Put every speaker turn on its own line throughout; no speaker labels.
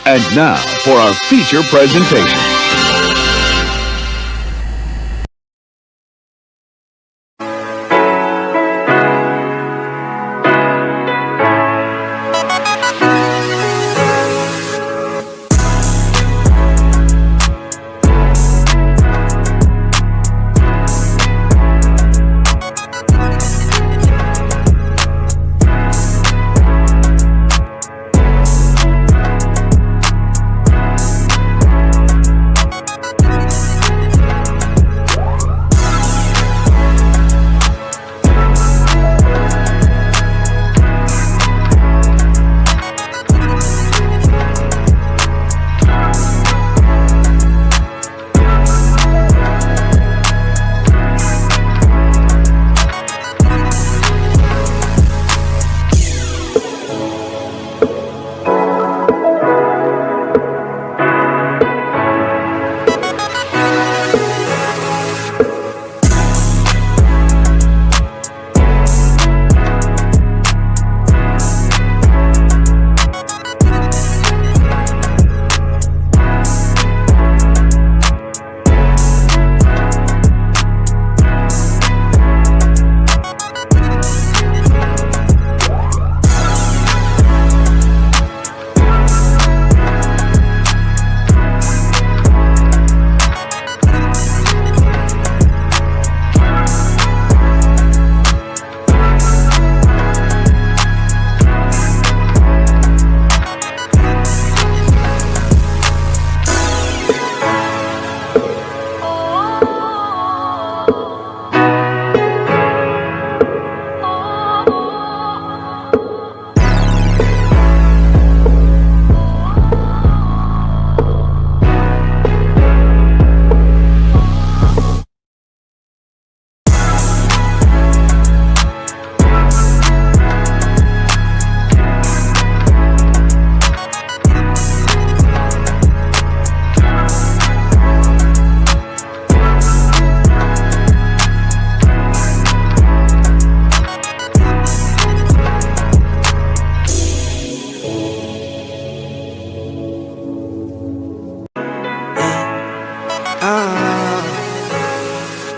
And now for our feature presentation.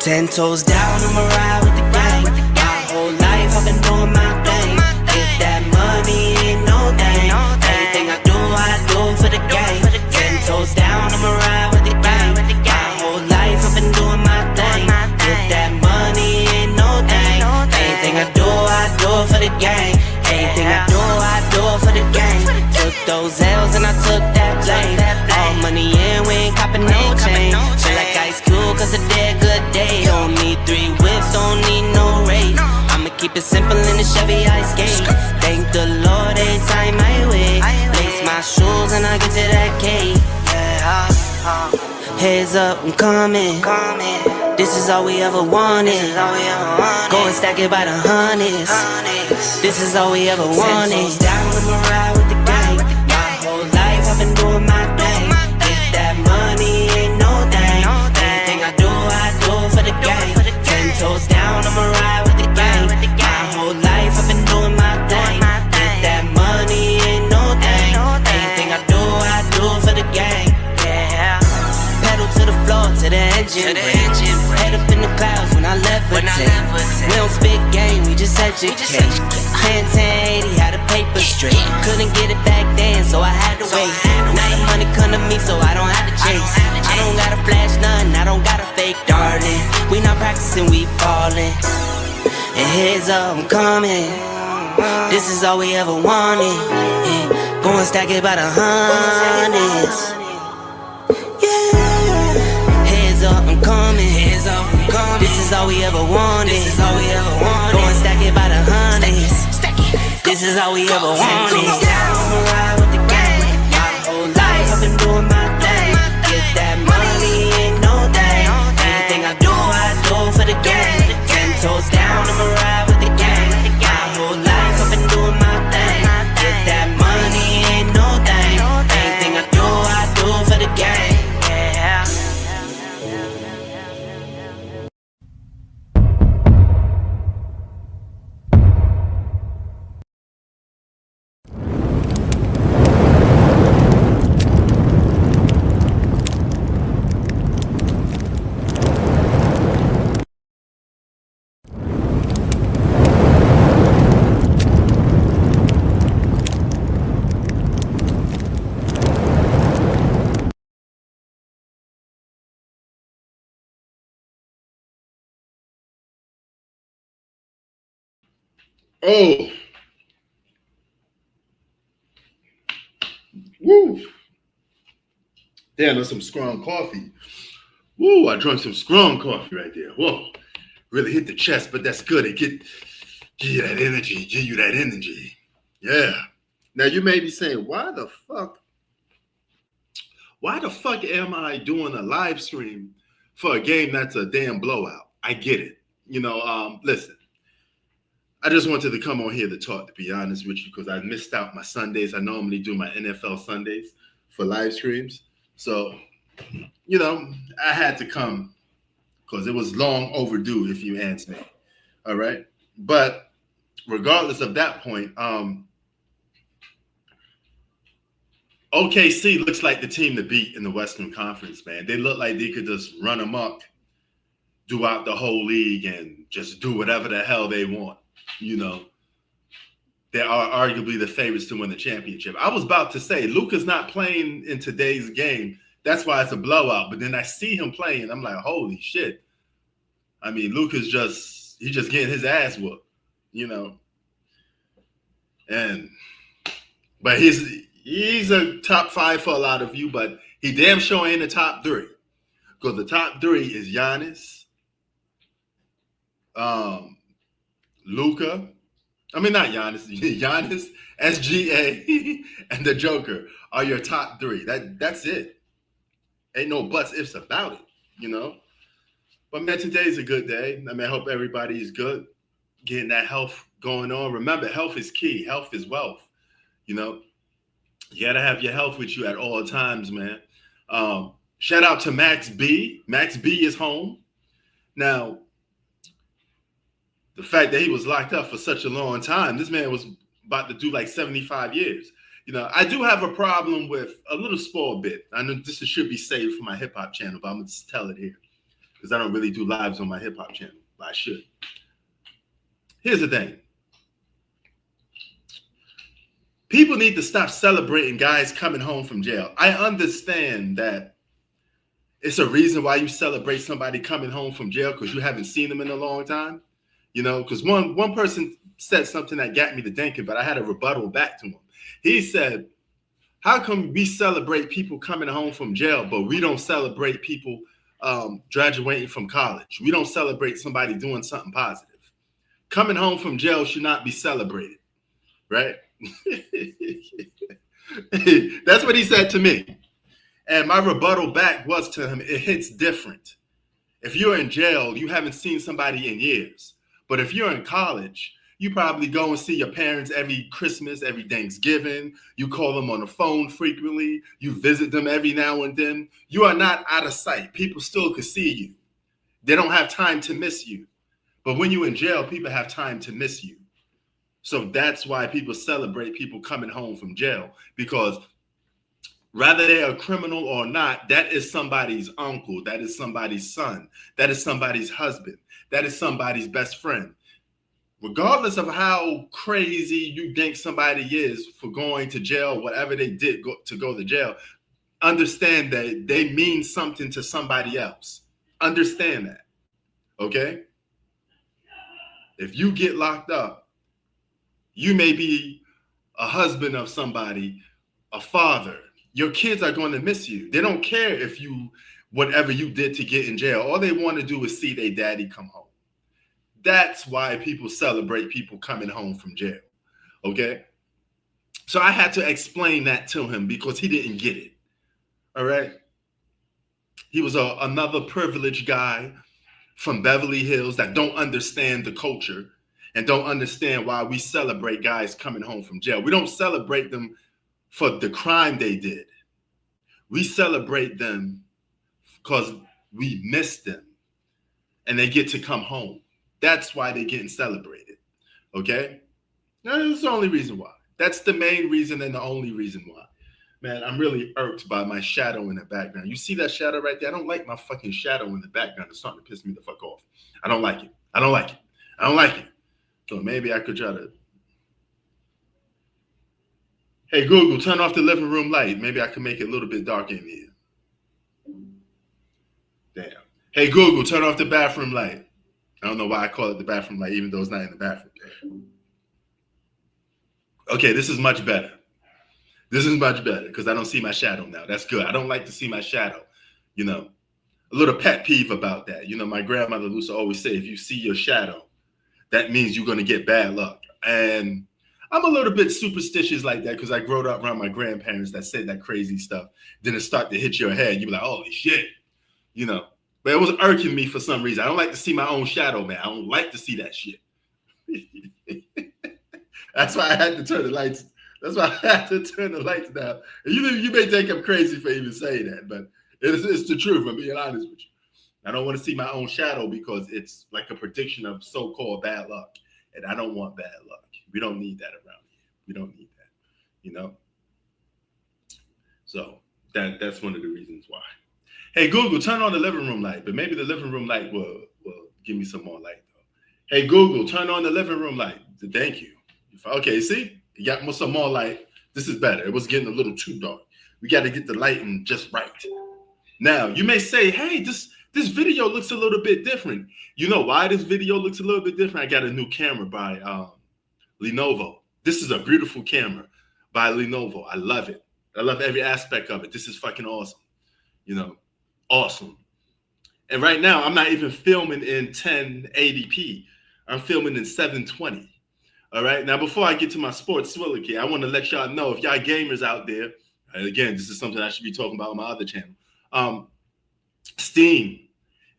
Ten toes down, I'ma ride with the gang. My whole life I've been doing my thing. Get that money, ain't no thing. Anything I do for the gang. Ten toes down, I'ma ride with the gang. My whole life I've been doing my thing. Get that money, ain't no thing. Anything I do for the gang. Anything I do for the gang. Took those L's and I took that blame. All money in, we ain't copping no chain. Feel like Ice Cube, cause it did good day. Don't need 3 whips, don't need no race. I'ma keep it simple in the Chevy I skate. Thank the Lord every time I wait. Lace my shoes and I get to that cake. Heads up, I'm coming. This is all we ever wanted. Go and stack it by the hundreds. This is all we ever wanted. 10 toes down, I'ma ride with the gang. My whole life I've been doing my thing. Get that money, ain't no thing. Anything I do for the gang. 10 toes down, I'ma ride with the gang. My whole life I've been doing my thing. Get that money, ain't no thing. Anything I do for the gang. Pedal to the floor, to the engine. Head up in the clouds when I levitate. We don't spit game, we just educate. 10, 10, 80, had a paper straight. Couldn't get it back then, so I had to wait. Now the money come to me, so I don't have to chase. I don't gotta flash nothing, I don't gotta fake, darling. We not practicing, we ballin'. And heads up, I'm coming. This is all we ever wanted. Go and stack it by the hundreds. I'm coming. This is all we ever wanted. Go and stack it by the hundreds. This is all we ever wanted. I'ma ride with the gang. My whole life I've been doing my thing. Get that money, ain't no thing. Anything I do for the gang. 10 toes down, I'ma ride with the gang. My whole life I've been doing my thing. Get that money, ain't no thing. Anything I do for the gang.
Oh, woo. Damn, that's some strong coffee. Woo, I drank some strong coffee right there. Whoa, really hit the chest, but that's good. It give you that energy, give you that energy. Yeah. Now you may be saying, why the fuck am I doing a live stream for a game that's a damn blowout? I get it. Listen, I just wanted to come on here to talk, to be honest with you, because I missed out my Sundays. I normally do my NFL Sundays for live streams. So, I had to come because it was long overdue, if you ask me. All right. But regardless of that point, OKC looks like the team to beat in the Western Conference, man. They look like they could just run amok throughout the whole league and just do whatever the hell they want. They are arguably the favorites to win the championship. I was about to say, Luka's not playing in today's game. That's why it's a blowout. But then I see him playing. I'm like, holy shit. I mean, Luka's just getting his ass whooped, But he's a top 5 for a lot of you, but he damn sure ain't the top 3. Because the top 3 is Giannis, Luka. I mean, not Giannis. Giannis, SGA, and the Joker are your top 3. That's it. Ain't no buts, ifs about it, But, man, today's a good day. I mean, I hope everybody's good, getting that health going on. Remember, health is key. Health is wealth, You got to have your health with you at all times, man. Shout out to Max B. Max B is home. Now, the fact that he was locked up for such a long time, this man was about to do like 75 years. I do have a problem with a little small bit. I know this should be saved for my hip hop channel, but I'm going to just tell it here because I don't really do lives on my hip hop channel, but I should. Here's the thing. People need to stop celebrating guys coming home from jail. I understand that it's a reason why you celebrate somebody coming home from jail because you haven't seen them in a long time. Because one person said something that got me to thinking, but I had a rebuttal back to him. He said, how come we celebrate people coming home from jail, but we don't celebrate people graduating from college? We don't celebrate somebody doing something positive. Coming home from jail should not be celebrated, right? That's what he said to me. And my rebuttal back was to him, it hits different. If you're in jail, you haven't seen somebody in years. But if you're in college, you probably go and see your parents every Christmas, every Thanksgiving. You call them on the phone frequently. You visit them every now and then. You are not out of sight. People still could see you. They don't have time to miss you. But when you're in jail, people have time to miss you. So that's why people celebrate people coming home from jail, because whether they're a criminal or not, that is somebody's uncle, that is somebody's son, that is somebody's husband, that is somebody's best friend. Regardless of how crazy you think somebody is for going to jail, whatever they did to go to jail, understand that they mean something to somebody else. Understand that, okay? If you get locked up, you may be a husband of somebody, a father. Your kids are going to miss you. They don't care if whatever you did to get in jail. All they want to do is see their daddy come home. That's why people celebrate people coming home from jail, okay? So I had to explain that to him because he didn't get it, all right? He was another privileged guy from Beverly Hills that don't understand the culture and don't understand why we celebrate guys coming home from jail. We don't celebrate them for the crime they did. We celebrate them because we miss them and they get to come home. That's why they're getting celebrated, okay? That's the only reason why. That's the main reason and the only reason why. Man, I'm really irked by my shadow in the background. You see that shadow right there? I don't like my fucking shadow in the background. It's starting to piss me the fuck off. I don't like it. I don't like it. I don't like it. So maybe I could try to... Hey, Google, turn off the living room light. Maybe I can make it a little bit darker in here. Damn. Hey, Google, turn off the bathroom light. I don't know why I call it the bathroom light, even though it's not in the bathroom. Okay, this is much better. This is much better because I don't see my shadow now. That's good. I don't like to see my shadow. You know, a little pet peeve about that. You know, my grandmother used to always say, if you see your shadow, that means you're going to get bad luck. And I'm a little bit superstitious like that because I grew up around my grandparents that said that crazy stuff. Then it start to hit your head. You be like, holy shit, you know. But it was irking me for some reason. I don't like to see my own shadow, man. I don't like to see that shit. That's why I had to turn the lights. That's why I had to turn the lights down. And you may think I'm crazy for even saying that, but it's the truth. I'm being honest with you. I don't want to see my own shadow because it's like a prediction of so-called bad luck. And I don't want bad luck. We don't need that around here. We don't need that, you know? So that's one of the reasons why. Hey, Google, turn on the living room light. But maybe the living room light will give me some more light, though. Hey, Google, turn on the living room light. Thank you. Okay, see? You got some more light. This is better. It was getting a little too dark. We got to get the lighting just right. Now, you may say, hey, this video looks a little bit different. You know why this video looks a little bit different? I got a new camera by Lenovo. This is a beautiful camera by Lenovo. I love it. I love every aspect of it. This is fucking awesome. You know, awesome. And right now, I'm not even filming in 1080p. I'm filming in 720. All right. Now, before I get to my sports swillicky, I want to let y'all know, if y'all gamers out there, and again, this is something I should be talking about on my other channel. Steam.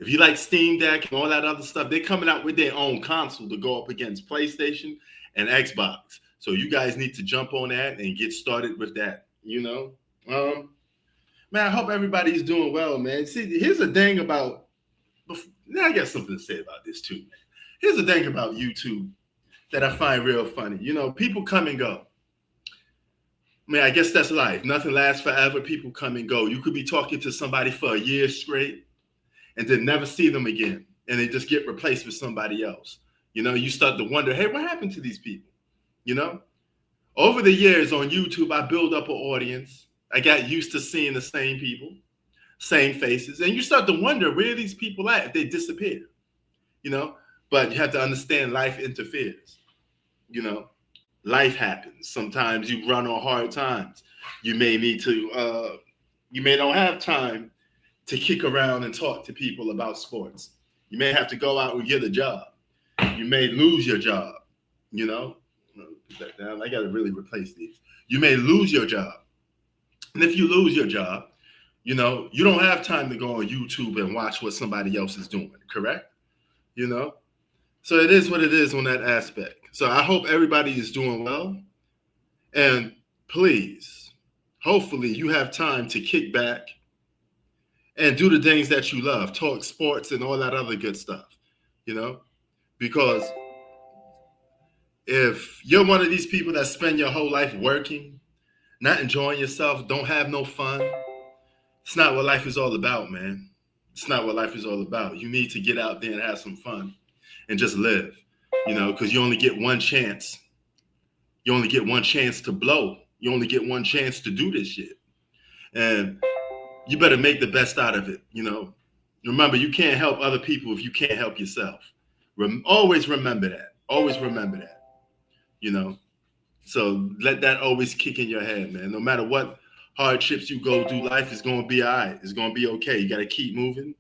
If you like Steam Deck and all that other stuff, they're coming out with their own console to go up against PlayStation and Xbox. So you guys need to jump on that and get started with that, you know? Man, I hope everybody's doing well, man. See, here's the thing about, now I got something to say about this too, man. Here's the thing about YouTube that I find real funny. You know, people come and go. I mean, I guess that's life. Nothing lasts forever. People come and go. You could be talking to somebody for a year straight and then never see them again. And they just get replaced with somebody else. You know, you start to wonder, hey, what happened to these people? You know, over the years on YouTube, I build up an audience. I got used to seeing the same people, same faces. And you start to wonder where these people at if they disappear, you know, but you have to understand life interferes, you know. Life happens. Sometimes you run on hard times. You may need to, you may not have time to kick around and talk to people about sports. You may have to go out and get a job. You may lose your job, you know. I got to really replace these. You may lose your job. And if you lose your job, you know, you don't have time to go on YouTube and watch what somebody else is doing, correct? You know? So it is what it is on that aspect. So I hope everybody is doing well. And please, hopefully you have time to kick back and do the things that you love, talk sports and all that other good stuff, you know, because if you're one of these people that spend your whole life working, not enjoying yourself, don't have no fun, it's not what life is all about, man. It's not what life is all about. You need to get out there and have some fun and just live, you know, because you only get one chance. You only get one chance to blow. You only get one chance to do this shit. And you better make the best out of it, you know. Remember, you can't help other people if you can't help yourself. Always remember that. Always remember that, you know. So let that always kick in your head, man. No matter what hardships you go through, life is going to be all right. It's going to be okay. You got to keep moving,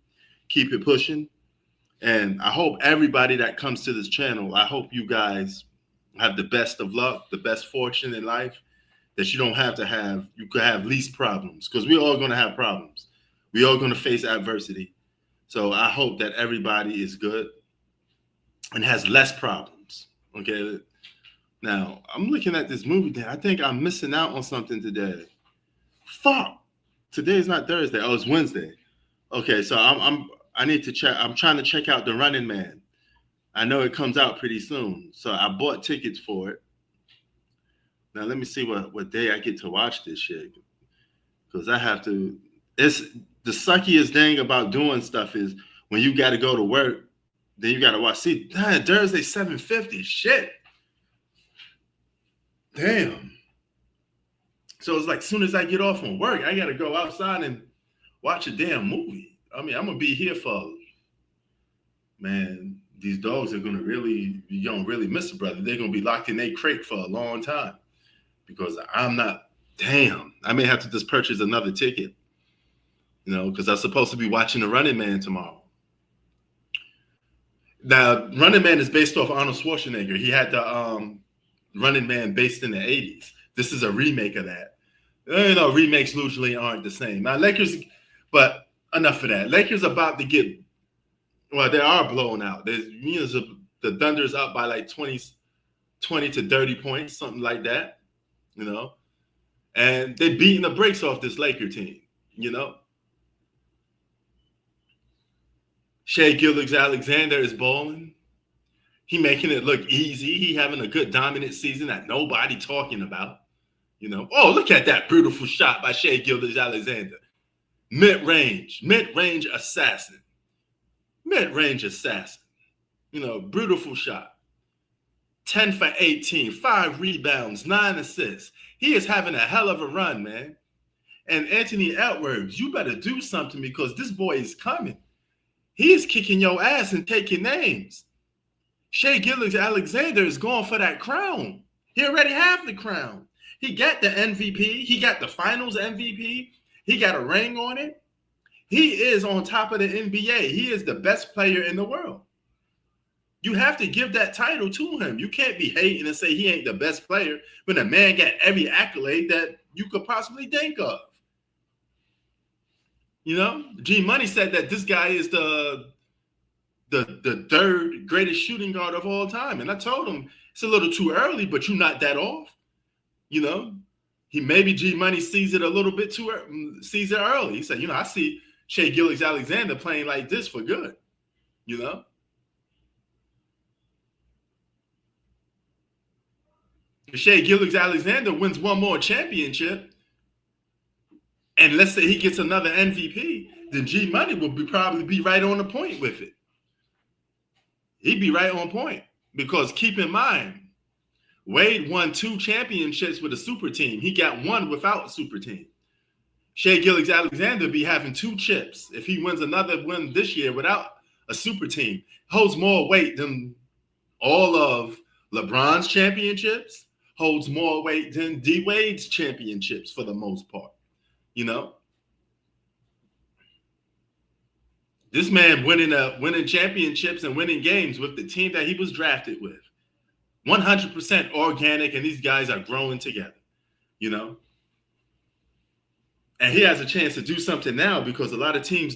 keep it pushing. And I hope everybody that comes to this channel, I hope you guys have the best of luck, the best fortune in life, that you don't have to have. You could have least problems, because we're all going to have problems. We're all going to face adversity. So I hope that everybody is good and has less problems, okay? Now, I'm looking at this movie there. I think I'm missing out on something today. Fuck. Today is not Thursday. Oh, it's Wednesday. Okay, so I need to check. I'm trying to check out The Running Man. I know it comes out pretty soon. So I bought tickets for it. Now, let me see what day I get to watch this shit. Because I have to. It's the suckiest thing about doing stuff is when you got to go to work, then you got to watch. See, Thursday, 7:50. Shit. Damn. So it's like as soon as I get off from work, I got to go outside and watch a damn movie. I mean, I'm going to be here for, man, these dogs are going to really, you're going to really miss a brother. They're going to be locked in their crate for a long time. because I'm not. Damn, I may have to just purchase another ticket, because I'm supposed to be watching The Running Man tomorrow. Now, Running Man is based off Arnold Schwarzenegger. He had the Running Man based in the 80s. This is a remake of that. Remakes usually aren't the same. Now, Lakers, but enough of that. Lakers about to get, they are blown out. The Thunder's up by like 20 to 30 points, something like that, and they're beating the brakes off this Laker team, Shai Gilgeous-Alexander is balling. He making it look easy. He having a good dominant season that nobody talking about. Oh, look at that beautiful shot by Shai Gilgeous-Alexander. Mid-range assassin. Beautiful shot. 10 for 18, 5 rebounds, 9 assists. He is having a hell of a run, man. And Anthony Edwards, you better do something because this boy is coming. He is kicking your ass and taking names. Shai Gilgeous-Alexander is going for that crown. He already have the crown. He got the MVP. He got the finals MVP. He got a ring on it. He is on top of the NBA. He is the best player in the world. You have to give that title to him. You can't be hating and say he ain't the best player when the man got every accolade that you could possibly think of. G Money said that this guy is the third greatest shooting guard of all time. And I told him it's a little too early, but you're not that off. He maybe G Money sees it a little bit sees it early. He said, I see Shai Gilgeous-Alexander playing like this for good, If Shai Gilgeous-Alexander wins one more championship, and let's say he gets another MVP, then G Money will probably be right on the point with it. He'd be right on point because keep in mind, Wade won 2 championships with a super team. He got 1 without a super team. Shai Gilgeous-Alexander be having 2 chips. If he wins another win this year without a super team, holds more weight than all of LeBron's championships, holds more weight than D Wade's championships for the most part. This man winning championships and winning games with the team that he was drafted with. 100% organic, and these guys are growing together, And he has a chance to do something now because a lot of teams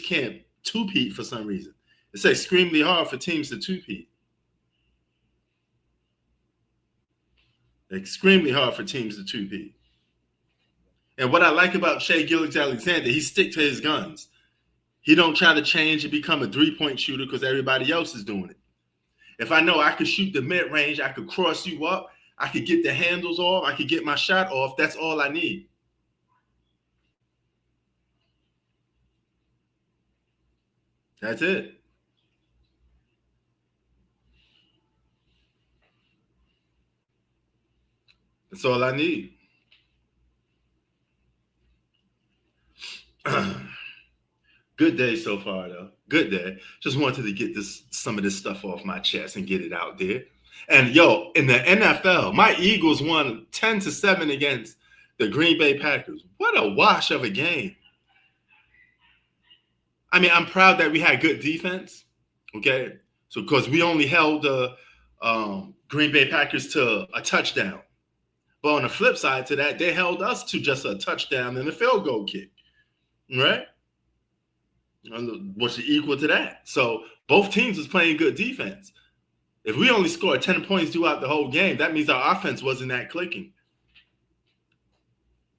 can't two-peat for some reason. It's extremely hard for teams to two-peat. Extremely hard for teams to two-peat. And what I like about Shai Gilgeous-Alexander, he stick to his guns. He don't try to change and become a three-point shooter because everybody else is doing it. If I know I could shoot the mid-range, I could cross you up, I could get the handles off, I could get my shot off, that's all I need. That's it. That's all I need. Good day so far, though. Good day. Just wanted to get some of this stuff off my chest and get it out there. And in the NFL, my Eagles won 10-7 against the Green Bay Packers. What a wash of a game. I mean, I'm proud that we had good defense. Okay, so because we only held the Green Bay Packers to a touchdown, but on the flip side to that, they held us to just a touchdown and a field goal kick, right? What's equal to that? So both teams was playing good defense. If we only scored 10 points throughout the whole game, that means our offense wasn't that clicking.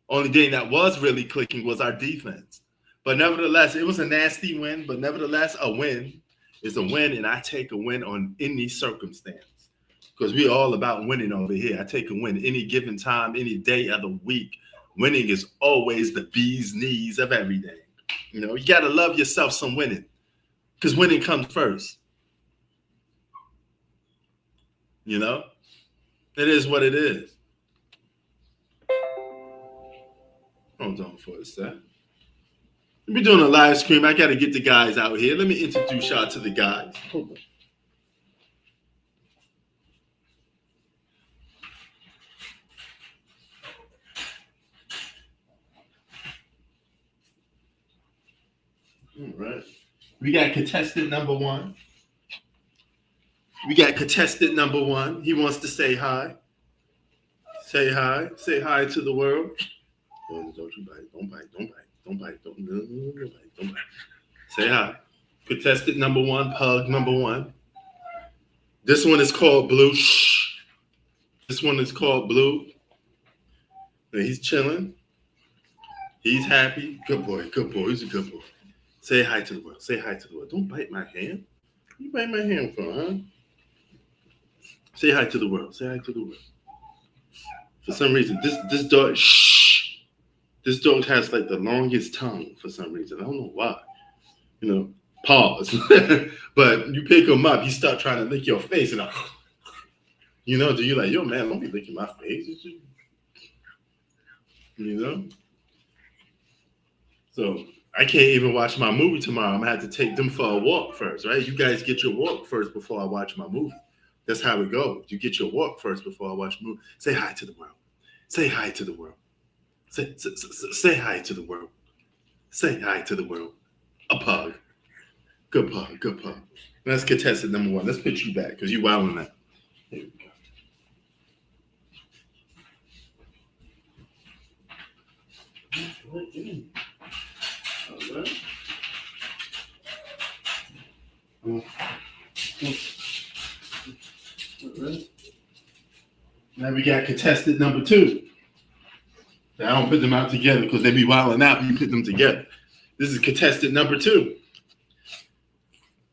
Only thing that was really clicking was our defense. But nevertheless, it was a nasty win. But nevertheless, a win is a win, and I take a win on any circumstance because we're all about winning over here. I take a win any given time, any day of the week. Winning is always the bee's knees of everything. You got to love yourself some winning because winning comes first. It is what it is. Hold on for a sec. We're doing a live stream. I got to get the guys out here. Let me introduce y'all to the guys. Hold on. All right. We got contestant number one. We got contestant number one. He wants to say hi. Say hi. Say hi to the world. Don't you bite. Don't bite. Don't bite. Don't bite. Don't bite. Don't bite. Say hi. Contestant number one. Pug number one. This one is called Blue. Shh. This one is called Blue. And he's chilling. He's happy. Good boy. Good boy. He's a good boy. Say hi to the world. Say hi to the world. Don't bite my hand. You bite my hand for, huh? Say hi to the world. Say hi to the world. For some reason, this dog, shh. This dog has like the longest tongue for some reason. I don't know why. You know, pause. But you pick him up, he start trying to lick your face, and you know, do you like, yo, man, don't be licking my face. You know? So I can't even watch my movie tomorrow. I'm gonna have to take them for a walk first, right? You guys get your walk first before I watch my movie. That's how it goes. You get your walk first before I watch the movie. Say hi to the world. Say hi to the world. Say hi to the world. Say hi to the world. A pug. Good pug. Good pug. That's contestant number one. Let's put you back because you wilding that. Here we go. All right. Now we got contestant number two. I don't put them out together because they be wilding out. You put them together. This is contestant number two.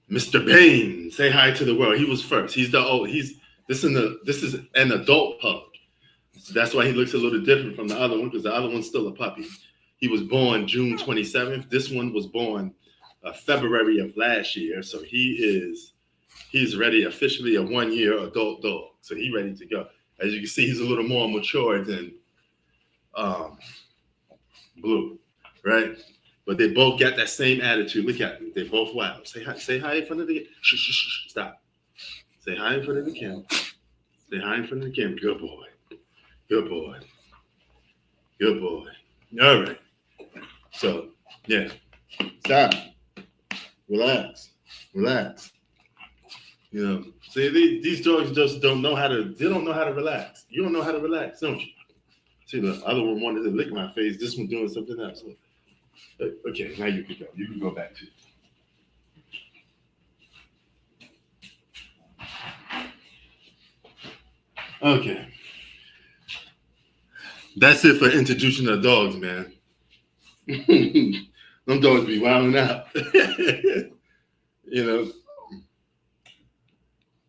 Mr. Bain, say hi to the world. He was first. He's the old. This is an adult pug. So that's why he looks a little different from the other one because the other one's still a puppy. He was born June 27th. This one was born February of last year. So he's ready, officially a 1-year adult dog. So he's ready to go. As you can see, he's a little more mature than Blue, right? But they both got that same attitude. Look at them. They're both wild. Say hi in front of the shh, shh, shh, stop. Say hi in front of the camera. Say hi in front of the camera. Good boy. Good boy. Good boy. All right. So, yeah. Stop. Relax. Relax. You know, see, these dogs just don't know how to relax. You don't know how to relax, don't you? See, the other one wanted to lick my face. This one doing something else. Okay, now you can go. You can go back to it. Okay. That's it for introducing the dogs, man. Them dogs be wilding out. You know,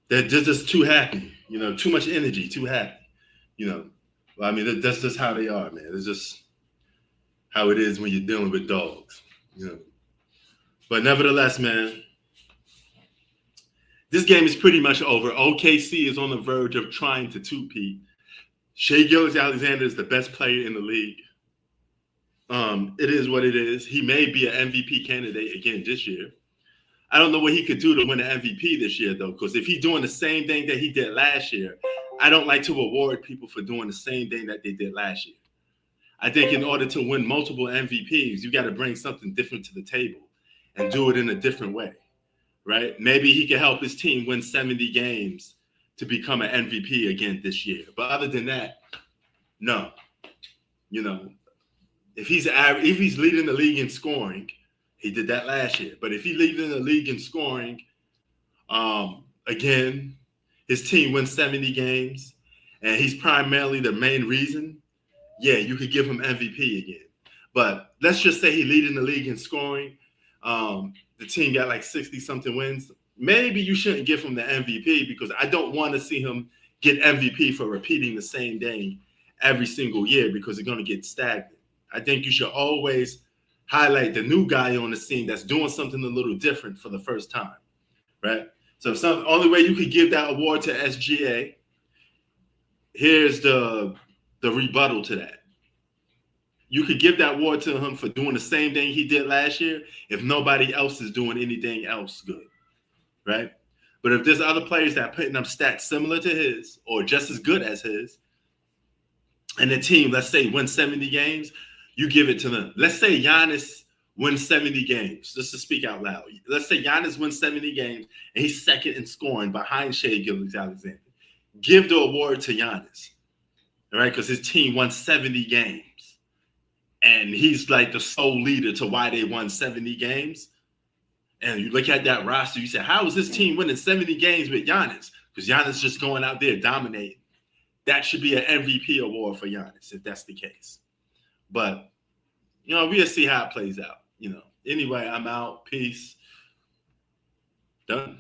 they're just too happy. You know, too much energy, too happy. You know, I mean, that's just how they are, man. It's just how it is when you're dealing with dogs. You know, but nevertheless, man, this game is pretty much over. OKC is on the verge of trying to two-peat. Shai Gilgeous-Alexander is the best player in the league. It is what it is. He may be an MVP candidate again this year. I don't know what he could do to win an MVP this year, though, because if he's doing the same thing that he did last year, I don't like to reward people for doing the same thing that they did last year. I think in order to win multiple MVPs, you got to bring something different to the table and do it in a different way, right? Maybe he can help his team win 70 games to become an MVP again this year. But other than that, no. You know, if he's leading the league in scoring, he did that last year. But if he's leading the league in scoring, again, his team wins 70 games, and he's primarily the main reason, yeah, you could give him MVP again. But let's just say he's leading the league in scoring. The team got like 60-something wins. Maybe you shouldn't give him the MVP because I don't want to see him get MVP for repeating the same thing every single year because it's going to get stagnant. I think you should always highlight the new guy on the scene that's doing something a little different for the first time, right? So only way you could give that award to SGA, here's the rebuttal to that. You could give that award to him for doing the same thing he did last year if nobody else is doing anything else good, right? But if there's other players that are putting up stats similar to his or just as good as his, and the team, let's say, wins 70 games, you give it to them. Let's say Giannis wins 70 games, just to speak out loud. Let's say Giannis wins 70 games and he's second in scoring behind Shai Gilgeous-Alexander. Give the award to Giannis, all right? Because his team won 70 games. And he's like the sole leader to why they won 70 games. And you look at that roster, you say, how is this team winning 70 games with Giannis? Because Giannis just going out there dominating. That should be an MVP award for Giannis if that's the case. But, we'll see how it plays out, Anyway, I'm out. Peace. Done.